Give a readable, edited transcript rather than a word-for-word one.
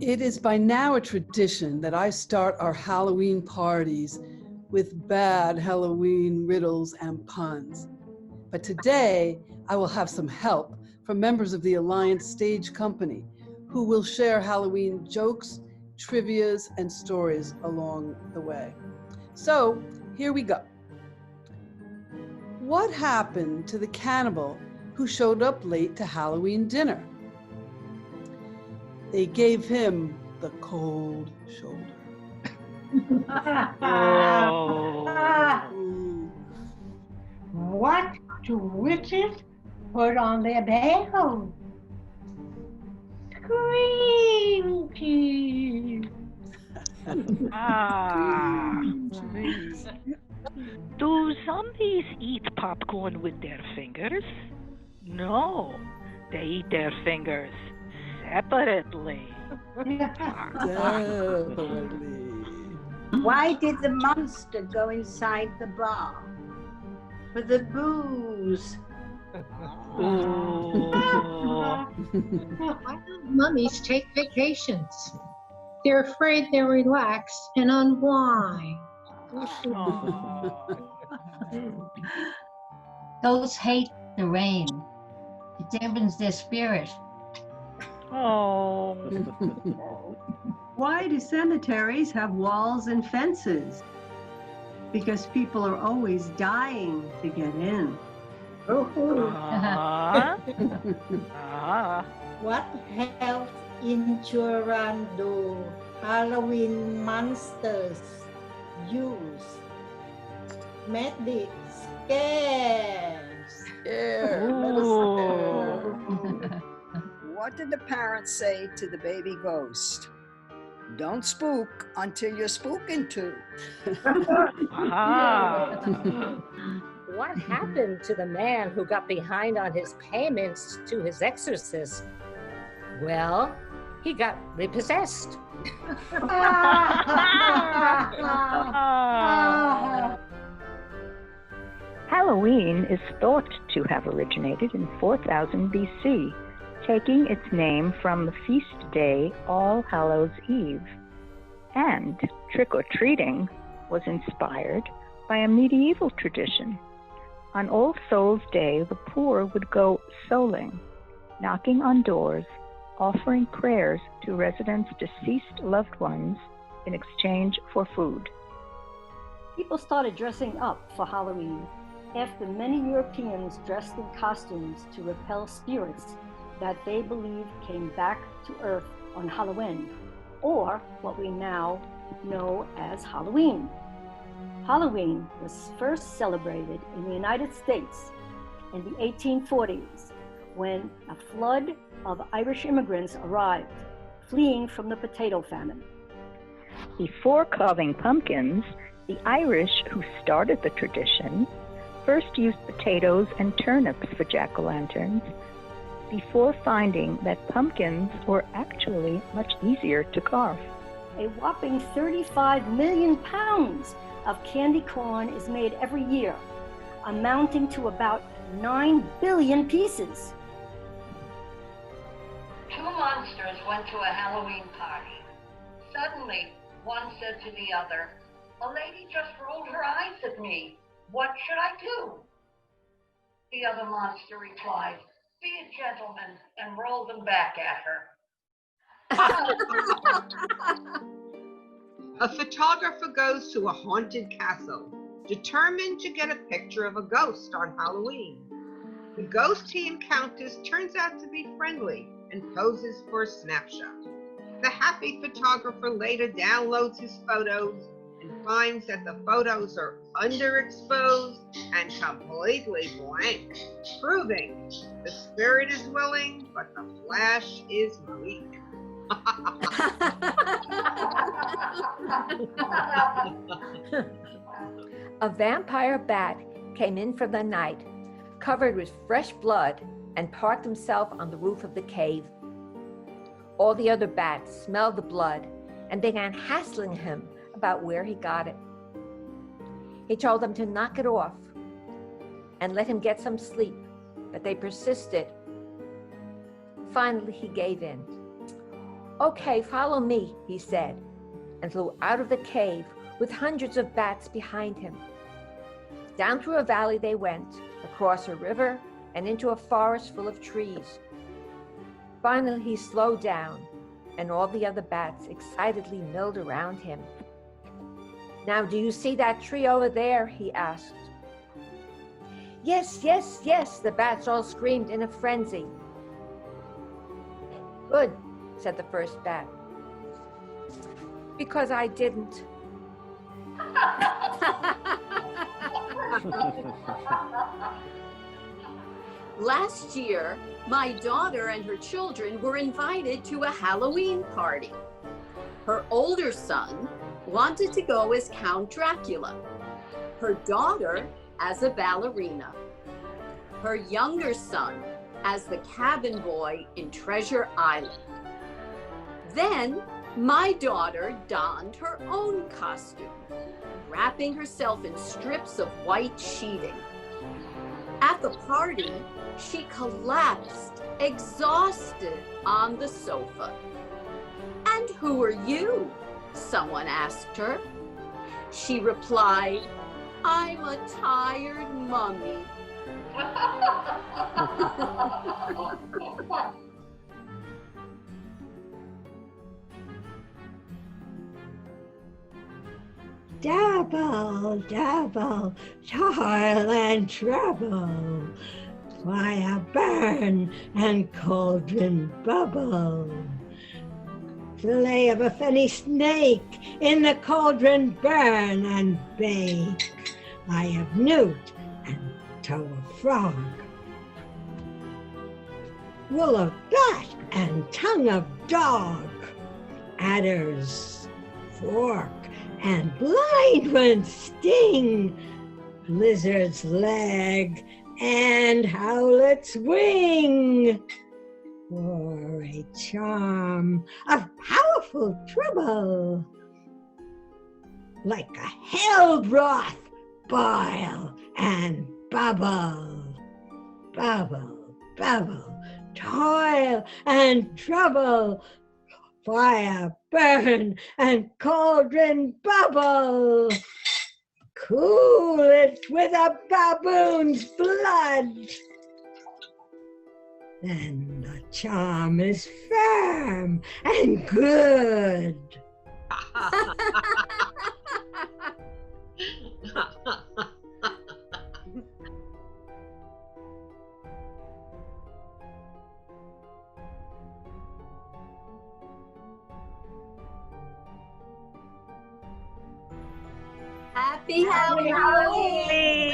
It is by now a tradition that I start our Halloween parties with bad Halloween riddles and puns. But today, I will have some help from members of the Alliance Stage Company who will share Halloween jokes, trivias, and stories along the way. So, here we go. What happened to the cannibal who showed up late to Halloween dinner? They gave him the cold shoulder. What do witches put on their bells? Cream cheese. Do zombies eat popcorn with their fingers? No, they eat their fingers separately. Definitely. Why did the monster go inside the bar? For the booze. Why don't mummies take vacations? They're afraid they'll relax and unwind. Ghosts hate the rain. It dampens their spirit. Oh. Why do cemeteries have walls and fences? Because people are always dying to get in. What health insurance do Halloween monsters use? Medic scares. What did the parents say to the baby ghost? Don't spook until you're spoken to. What happened to the man who got behind on his payments to his exorcist? Well, he got repossessed. Halloween is thought to have originated in 4000 BC, taking its name from the feast day All Hallows Eve. And trick-or-treating was inspired by a medieval tradition. On All Souls' Day, the poor would go souling, knocking on doors, offering prayers to residents' deceased loved ones in exchange for food. People started dressing up for Halloween after many Europeans dressed in costumes to repel spirits that they believed came back to Earth on Halloween, or what we now know as Halloween. Halloween was first celebrated in the United States in the 1840s when a flood of Irish immigrants arrived, fleeing from the potato famine. Before carving pumpkins, the Irish who started the tradition first used potatoes and turnips for jack-o'-lanterns, before finding that pumpkins were actually much easier to carve. A whopping 35 million pounds of candy corn is made every year, amounting to about 9 billion pieces. Two monsters went to a Halloween party. Suddenly, one said to the other, "A lady just rolled her eyes at me. What should I do?" The other monster replied, "Be a gentleman and roll them back at her." A photographer goes to a haunted castle, determined to get a picture of a ghost on Halloween. The ghost he encounters turns out to be friendly and poses for a snapshot. The happy photographer later downloads his photos and finds that the photos are underexposed and completely blank, proving the spirit is willing, but the flash is weak. A vampire bat came in from the night, covered with fresh blood, and parked himself on the roof of the cave. All the other bats smelled the blood and began hassling him about where he got it. He told them to knock it off and let him get some sleep, but they persisted. Finally, he gave in. Okay, follow me, he said, and flew out of the cave with hundreds of bats behind him. Down through a valley they went, across a river, and into a forest full of trees. Finally, he slowed down, and all the other bats excitedly milled around him. Now, do you see that tree over there? He asked. Yes, yes, yes, the bats all screamed in a frenzy. Good, said the first bat. Because I didn't. Last year, my daughter and her children were invited to a Halloween party. Her older son wanted to go as Count Dracula, her daughter as a ballerina, her younger son as the cabin boy in Treasure Island. Then my daughter donned her own costume, wrapping herself in strips of white sheeting. At the party, she collapsed, exhausted, on the sofa. "And who are you?" someone asked her. She replied, "I'm a tired mummy." Double, double, toil and trouble, fire burn and cauldron bubble. Fillet of a fenny snake in the cauldron burn and bake. Eye of newt and toe of frog. Wool of bat and tongue of dog. Adder's fork and blind one's sting, lizard's leg and howlet's wing, for a charm of powerful trouble, like a hell broth boil and bubble, bubble, bubble, toil and trouble, fire burn and cauldron bubble. Cool it with a baboon's blood. Then the charm is firm and good. Happy Halloween!